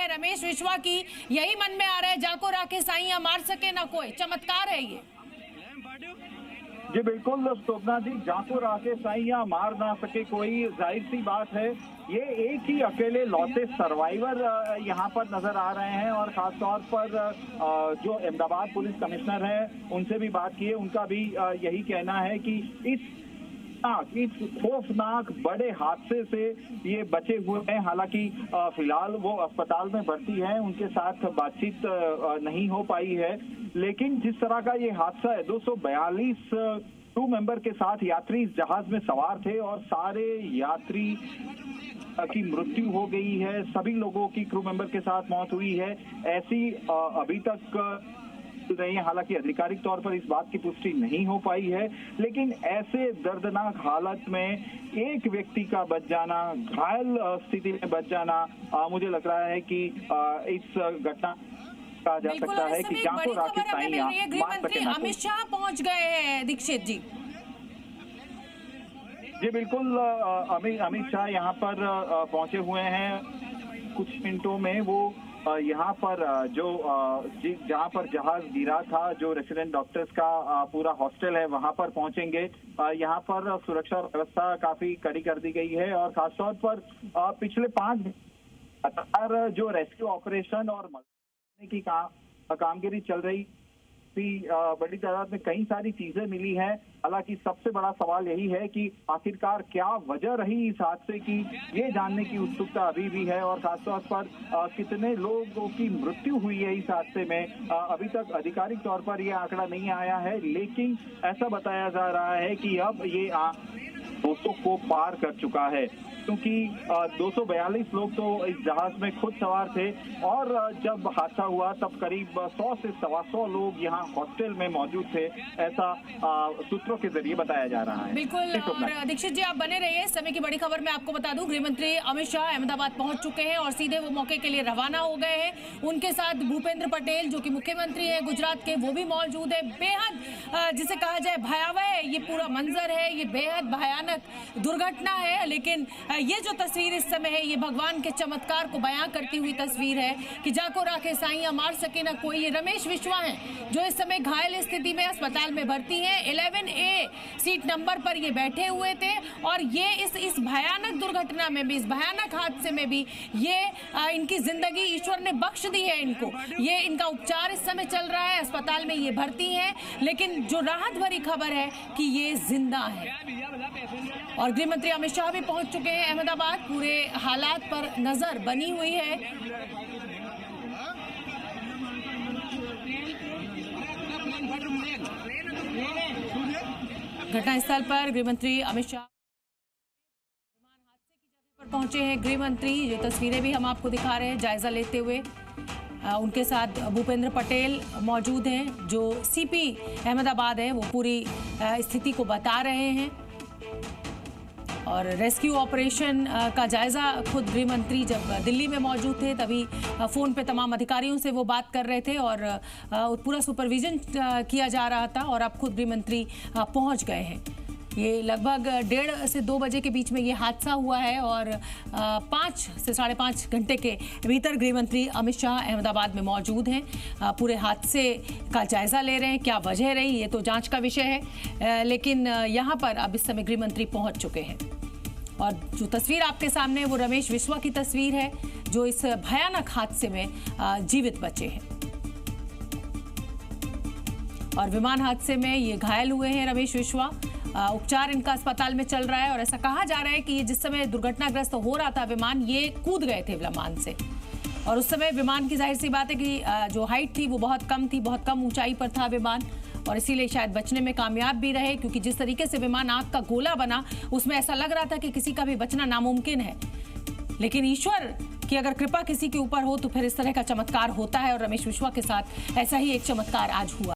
है रमेश विश्वा की, यही मन में आ रहा है, जाको राखे साईं मार सके ना कोई, चमत्कार है ये। जी बिल्कुल शोभना जी, जाको राखे साईं मार ना सके कोई, जाहिर सी बात है ये एक ही अकेले लौटे सर्वाइवर यहाँ पर नजर आ रहे हैं। और खास तौर पर जो अहमदाबाद पुलिस कमिश्नर हैं उनसे भी बात की है, उनका भी यही कहना है कि इस खौफनाक बड़े हादसे से ये बचे हुए हैं। हालांकि फिलहाल वो अस्पताल में भर्ती हैं, उनके साथ बातचीत नहीं हो पाई है, लेकिन जिस तरह का ये हादसा है, 242 क्रू मेंबर के साथ यात्री इस जहाज में सवार थे और सारे यात्री की मृत्यु हो गई है, सभी लोगों की क्रू मेंबर के साथ मौत हुई है, ऐसी अभी तक रही है। हालांकि आधिकारिक तौर पर इस बात की पुष्टि नहीं हो पाई है, लेकिन ऐसे दर्दनाक हालत में एक व्यक्ति का बच जाना, घायल स्थिति में बच जाना, मुझे लग रहा है कि इस घटना कहा जा सकता है कि जाको राखे साईं गृह मंत्री अमित शाह पहुंच गए हैं दीक्षित जी। जी बिल्कुल, अमित शाह यहाँ पर पहुंचे हुए हैं। कुछ मिनटों में वो यहाँ पर जहाँ पर जहाज गिरा था, जो रेसिडेंट डॉक्टर्स का पूरा हॉस्टल है, वहां पर पहुंचेंगे। यहाँ पर सुरक्षा व्यवस्था काफी कड़ी कर दी गई है और खासतौर पर पिछले 5 लगातार जो रेस्क्यू ऑपरेशन और की कामगिरी चल रही, बड़ी तादाद में कई सारी चीजें मिली हैं। हालांकि सबसे बड़ा सवाल यही है कि आखिरकार क्या वजह रही इस हादसे की, ये जानने की उत्सुकता अभी भी है। और खासतौर पर कितने लोगों की मृत्यु हुई है इस हादसे में, अभी तक आधिकारिक तौर पर यह आंकड़ा नहीं आया है, लेकिन ऐसा बताया जा रहा है कि अब ये 200 को पार कर चुका है, क्योंकि 242 लोग तो इस जहाज में खुद सवार थे और जब हादसा हुआ तब करीब 100 से 125 लोग यहाँ हॉस्टल में मौजूद थे, ऐसा सूत्रों के जरिए बताया जा रहा है। बिल्कुल, और दीक्षित जी आप बने रहिए। समय की बड़ी खबर मैं आपको बता दूं, गृह मंत्री अमित शाह अहमदाबाद पहुंच चुके हैं और सीधे वो मौके के लिए रवाना हो गए हैं। उनके साथ भूपेंद्र पटेल जो कि मुख्यमंत्री है गुजरात के, वो भी मौजूद है। बेहद जिसे कहा जाए भयावह ये पूरा मंजर है, ये बेहद भयानक दुर्घटना है, लेकिन ये जो तस्वीर इस समय है ये भगवान के चमत्कार को बयां करती हुई तस्वीर है कि जाको राखे साईं मार सके ना कोई। ये रमेश विश्वा हैं जो इस समय घायल स्थिति में अस्पताल में भर्ती हैं। 11A सीट नंबर पर ये बैठे हुए थे और ये इस भयानक दुर्घटना में भी, इस भयानक हादसे में भी ये इनकी जिंदगी ईश्वर ने बख्श दी है इनको। ये इनका उपचार इस समय चल रहा है, अस्पताल में ये भर्ती है, लेकिन जो राहत भरी खबर है कि ये जिंदा है। और गृह मंत्री अमित शाह भी पहुंच चुके हैं अहमदाबाद, पूरे हालात पर नजर बनी हुई है। घटनास्थल पर गृह मंत्री अमित शाह विमान हादसे की जगह पर पहुंचे हैं। गृह मंत्री, जो तस्वीरें भी हम आपको दिखा रहे हैं जायजा लेते हुए, उनके साथ भूपेंद्र पटेल मौजूद हैं जो सीपी अहमदाबाद है, वो पूरी स्थिति को बता रहे हैं और रेस्क्यू ऑपरेशन का जायजा खुद गृह मंत्री जब दिल्ली में मौजूद थे तभी फोन पे तमाम अधिकारियों से वो बात कर रहे थे और पूरा सुपरविजन किया जा रहा था और अब खुद गृह मंत्री पहुंच गए हैं। ये लगभग 1:30 से 2 बजे के बीच में ये हादसा हुआ है और 5 से 5.5 घंटे के भीतर गृह मंत्री अमित शाह अहमदाबाद में मौजूद हैं, पूरे हादसे का जायजा ले रहे हैं। क्या वजह रही ये तो जांच का विषय है, लेकिन यहाँ पर अब इस समय गृह मंत्री पहुंच चुके हैं। और जो तस्वीर आपके सामने है वो रमेश विश्वा की तस्वीर है जो इस भयानक हादसे में जीवित बचे हैं और विमान हादसे में ये घायल हुए हैं रमेश विश्वा। उपचार इनका अस्पताल में चल रहा है और ऐसा कहा जा रहा है कि ये जिस समय दुर्घटनाग्रस्त हो रहा था विमान, ये कूद गए थे विमान से और उस समय विमान की जाहिर सी बात है कि जो हाइट थी वो बहुत कम थी, बहुत कम ऊंचाई पर था विमान और इसीलिए शायद बचने में कामयाब भी रहे, क्योंकि जिस तरीके से विमान आग का गोला बना उसमें ऐसा लग रहा था कि किसी का भी बचना नामुमकिन है। लेकिन ईश्वर की अगर कृपा किसी के ऊपर हो तो फिर इस तरह का चमत्कार होता है और रमेश विश्वा के साथ ऐसा ही एक चमत्कार आज हुआ।